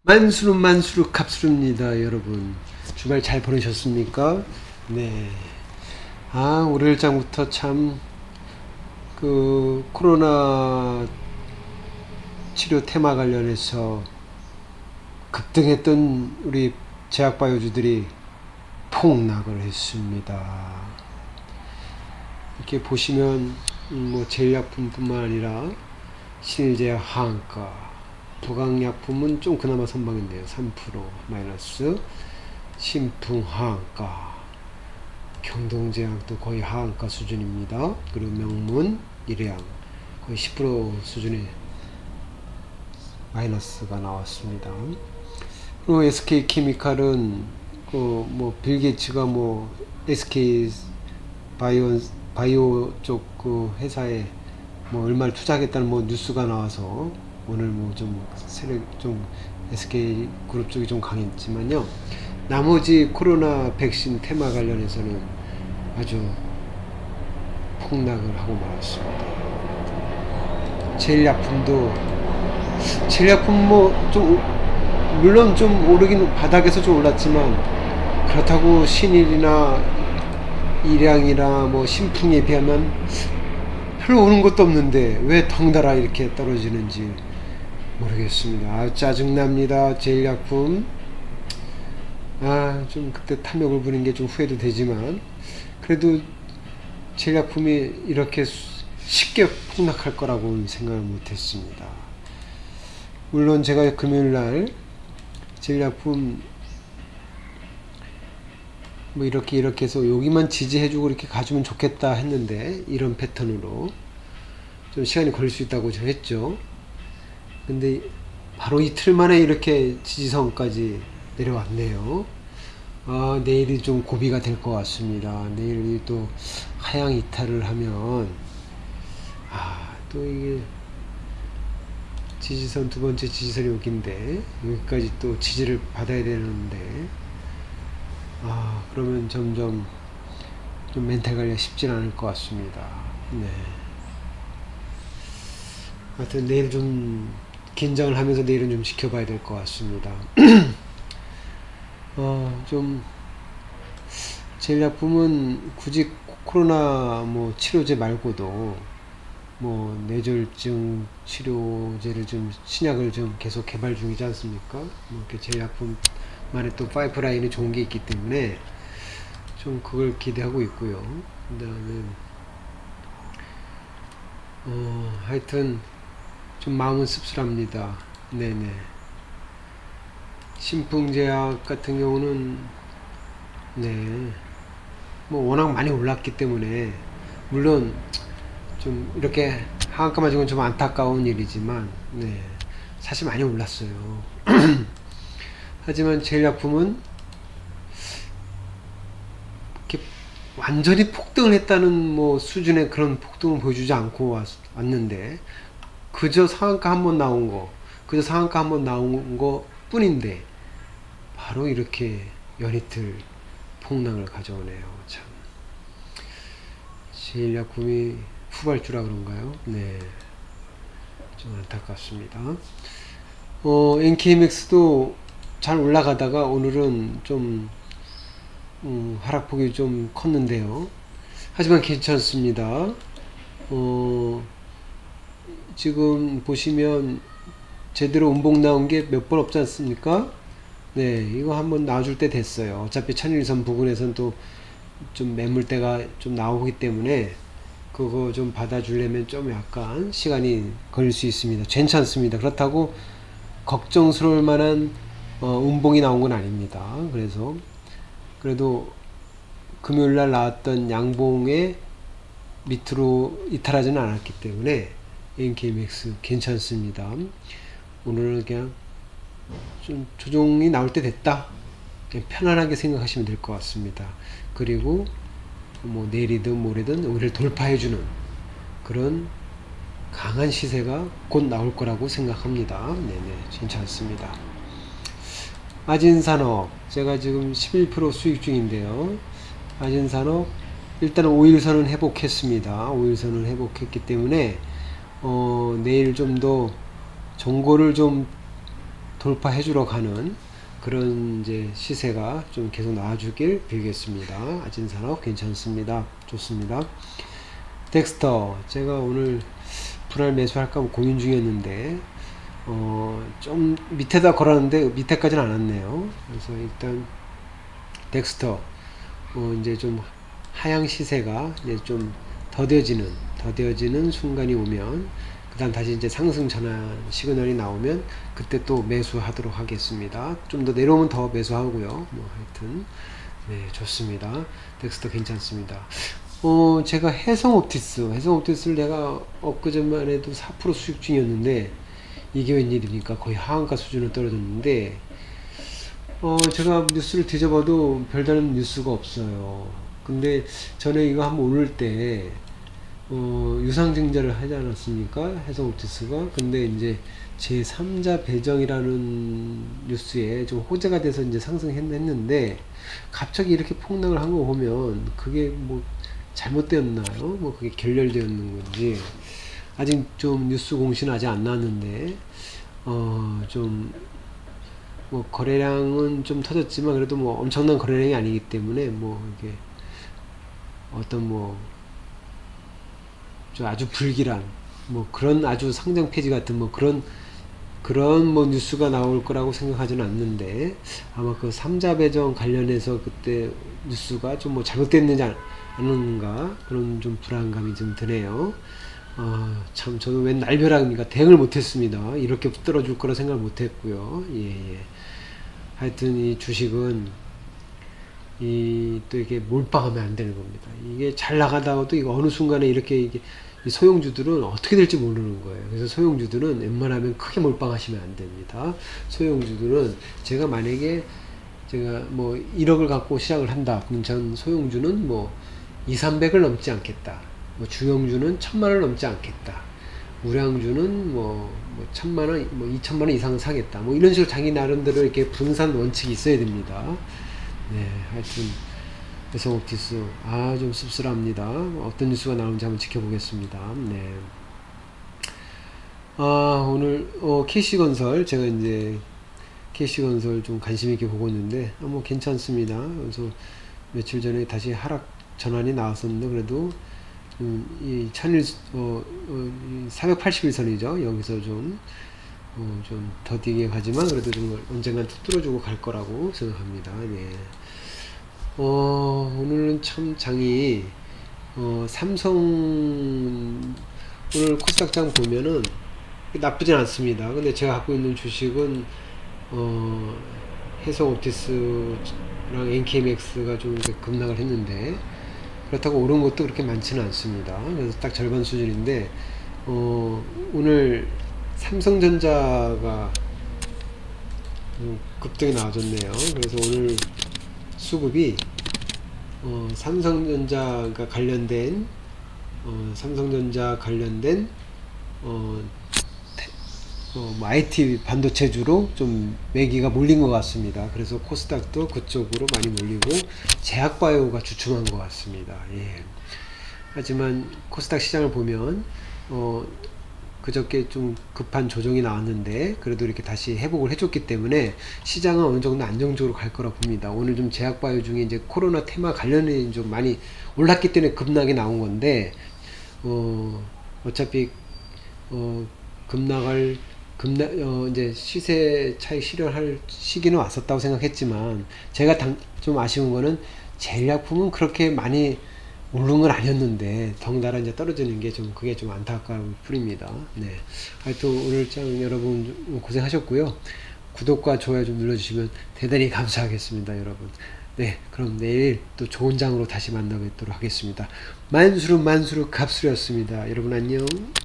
만수는 만수르 갑수르입니다, 여러분. 주말 잘 보내셨습니까? 네. 월요일장부터 참, 코로나 치료 테마 관련해서 급등했던 우리 제약바이오주들이 폭락을 했습니다. 이렇게 보시면, 제일약품뿐만 아니라 신일제약 하한가, 부강약품은 좀 그나마 선방인데요. 3% 마이너스. 신풍 하한가, 경동제약도 거의 하한가 수준입니다. 그리고 명문, 일양 거의 10% 수준의 마이너스가 나왔습니다. 그리고 SK케미칼은 빌 게이츠가 SK 바이오 쪽 회사에 얼마를 투자하겠다는 뉴스가 나와서 오늘 세력 좀 SK 그룹 쪽이 좀 강했지만요. 나머지 코로나 백신 테마 관련해서는 아주 폭락을 하고 말았습니다. 제일약품 물론 좀 오르긴 바닥에서 좀 올랐지만 그렇다고 신일이나 일양이나 신풍에 비하면 별로 오른 것도 없는데 왜 덩달아 이렇게 떨어지는지 모르겠습니다. 짜증납니다. 제일약품. 좀 그때 탐욕을 부린 게 좀 후회도 되지만 그래도 제일약품이 이렇게 쉽게 폭락할 거라고는 생각을 못했습니다. 물론 제가 금요일날 제일약품 이렇게 해서 여기만 지지해주고 이렇게 가주면 좋겠다 했는데 이런 패턴으로 좀 시간이 걸릴 수 있다고 좀 했죠. 근데 바로 이틀 만에 이렇게 지지선까지 내려왔네요. 내일이 좀 고비가 될 것 같습니다. 내일이 또 하향 이탈을 하면 또 이게 지지선 두 번째 지지선이 여기인데 여기까지 또 지지를 받아야 되는데 그러면 점점 좀 멘탈 관리가 쉽진 않을 것 같습니다. 네. 하여튼 내일 좀 긴장을 하면서 내일은 좀 지켜봐야 될 것 같습니다. 제일약품은 굳이 코로나 치료제 말고도 뇌졸중 치료제를 신약을 계속 개발 중이지 않습니까? 이렇게 제약품만의 또 파이프라인이 좋은 게 있기 때문에 그걸 기대하고 있고요. 그 다음에 하여튼 좀 마음은 씁쓸합니다. 네네. 신풍제약 같은 경우는 워낙 많이 올랐기 때문에 물론 좀 이렇게 하한가만 지금 좀 안타까운 일이지만 사실 많이 올랐어요. 하지만 제일약품은 이렇게 완전히 폭등을 했다는 수준의 그런 폭등을 보여주지 않고 왔는데 그저 상한가 한번 나온 거 뿐인데 바로 이렇게 연이틀 폭락을 가져오네요. 참 제일약품이 후발주라 그런가요? 네, 좀 안타깝습니다. NKMX도 잘 올라가다가 오늘은 좀 하락폭이 좀 컸는데요. 하지만 괜찮습니다. 지금 보시면 제대로 음봉 나온 게 몇 번 없지 않습니까? 네, 이거 한번 나와줄 때 됐어요. 어차피 1001선 부근에선 또 좀 매물대가 좀 나오기 때문에 그거 좀 받아주려면 좀 약간 시간이 걸릴 수 있습니다. 괜찮습니다. 그렇다고 걱정스러울 만한 음봉이 나온 건 아닙니다. 그래도 금요일날 나왔던 양봉의 밑으로 이탈하지는 않았기 때문에 NKMX 괜찮습니다. 오늘은 그냥 좀 조정이 나올 때 됐다. 그냥 편안하게 생각하시면 될 것 같습니다. 그리고 내일이든 모레든 우리를 돌파해주는 그런 강한 시세가 곧 나올 거라고 생각합니다. 네네, 괜찮습니다. 아진산업 제가 지금 11% 수익 중인데요. 아진산업 일단 5일선은 회복했습니다. 5일선을 회복했기 때문에 내일 좀 더 정고를 좀 돌파해 주러 가는 그런 이제 시세가 좀 계속 나와주길 빌겠습니다. 아진산업 괜찮습니다. 좋습니다. 덱스터 제가 오늘 분할 매수할까 고민 중이었는데 좀 밑에다 걸었는데 밑에까지는 안 왔네요. 그래서 일단 덱스터 이제 좀 하향 시세가 이제 좀 더뎌지는 순간이 오면 그 다음 다시 이제 상승 전환 시그널이 나오면 그때 또 매수하도록 하겠습니다. 좀 더 내려오면 더 매수하고요. 뭐 하여튼 네, 좋습니다. 덱스터 괜찮습니다. 제가 해성옵티스를 내가 엊그제만 해도 4% 수익 중이었는데 이게 웬일입니까? 거의 하한가 수준으로 떨어졌는데 제가 뉴스를 뒤져봐도 별다른 뉴스가 없어요. 근데 전에 이거 한번 오를 때 유상증자를 하지 않았습니까? 해성옵티스가. 근데 이제 제3자 배정이라는 뉴스에 좀 호재가 돼서 이제 상승했는데 갑자기 이렇게 폭락을 한 거 보면 그게 뭐 잘못되었나요? 뭐 그게 결렬되었는 건지 아직 좀 뉴스 공시는 아직 안 나왔는데 좀 뭐 거래량은 좀 터졌지만 그래도 뭐 엄청난 거래량이 아니기 때문에 뭐 이게 어떤 뭐 좀 아주 불길한 뭐 그런 아주 상장 폐지 같은 뭐 그런 뭐 뉴스가 나올 거라고 생각하지는 않는데 아마 그 3자 배정 관련해서 그때 뉴스가 좀 뭐 잘못됐는지 않은가 그런 좀 불안감이 좀 드네요. 참 저도 웬 날벼락입니까? 대응을 못했습니다. 이렇게 떨어질 거라 생각을 못했고요. 예. 하여튼 이 주식은 또 이게 몰빵하면 안 되는 겁니다. 이게 잘 나가다가도 이거 어느 순간에 이렇게 이 소형주들은 어떻게 될지 모르는 거예요. 그래서 소형주들은 웬만하면 크게 몰빵하시면 안 됩니다. 소형주들은 제가 만약에 제가 뭐 1억을 갖고 시작을 한다. 그럼 전 소형주는 뭐 2, 300을 넘지 않겠다. 뭐 중형주는 1000만원을 넘지 않겠다. 우량주는 뭐 1000만원, 뭐 2000만원 이상은 사겠다. 뭐 이런 식으로 자기 나름대로 이렇게 분산 원칙이 있어야 됩니다. 네, 하여튼 해성옵티스 좀 씁쓸합니다. 어떤 뉴스가 나오는지 한번 지켜보겠습니다. 네. 오늘 KC건설 제가 이제 KC건설 좀 관심 있게 보고 있는데 뭐 괜찮습니다. 그래서 며칠 전에 다시 하락 전환이 나왔었는데 그래도 이 481선이죠. 여기서 좀 더디게 가지만 그래도 좀 언젠간 뚫어주고 갈 거라고 생각합니다. 네. 오늘은 참 장이 삼성 오늘 코스닥장 보면은 나쁘진 않습니다. 근데 제가 갖고 있는 주식은 해성옵티스랑 NKMX가 좀 급락을 했는데 그렇다고 오른 것도 그렇게 많지는 않습니다. 그래서 딱 절반 수준인데 오늘 삼성전자가 급등이 나와줬네요. 그래서 오늘 수급이 삼성전자가 관련된 뭐 IT 반도체주로 좀 매기가 몰린 것 같습니다. 그래서 코스닥도 그쪽으로 많이 몰리고 제약바이오가 주춤한 것 같습니다. 예. 하지만 코스닥 시장을 보면 그저께 좀 급한 조정이 나왔는데 그래도 이렇게 다시 회복을 해줬기 때문에 시장은 어느 정도 안정적으로 갈 거라 봅니다. 오늘 좀 제약바이오 중에 이제 코로나 테마 관련이 좀 많이 올랐기 때문에 급락이 나온 건데 어차피 이제 시세 차익 실현할 시기는 왔었다고 생각했지만 제가 좀 아쉬운 거는 제약품은 그렇게 많이 오른 건 아니었는데 덩달아 이제 떨어지는 게 그게 좀 안타까울 뿐입니다. 네. 하여튼 오늘 장 여러분 고생하셨고요. 구독과 좋아요 좀 눌러주시면 대단히 감사하겠습니다, 여러분. 네, 그럼 내일 또 좋은 장으로 다시 만나뵙도록 하겠습니다. 만수르 갑수르였습니다. 여러분 안녕.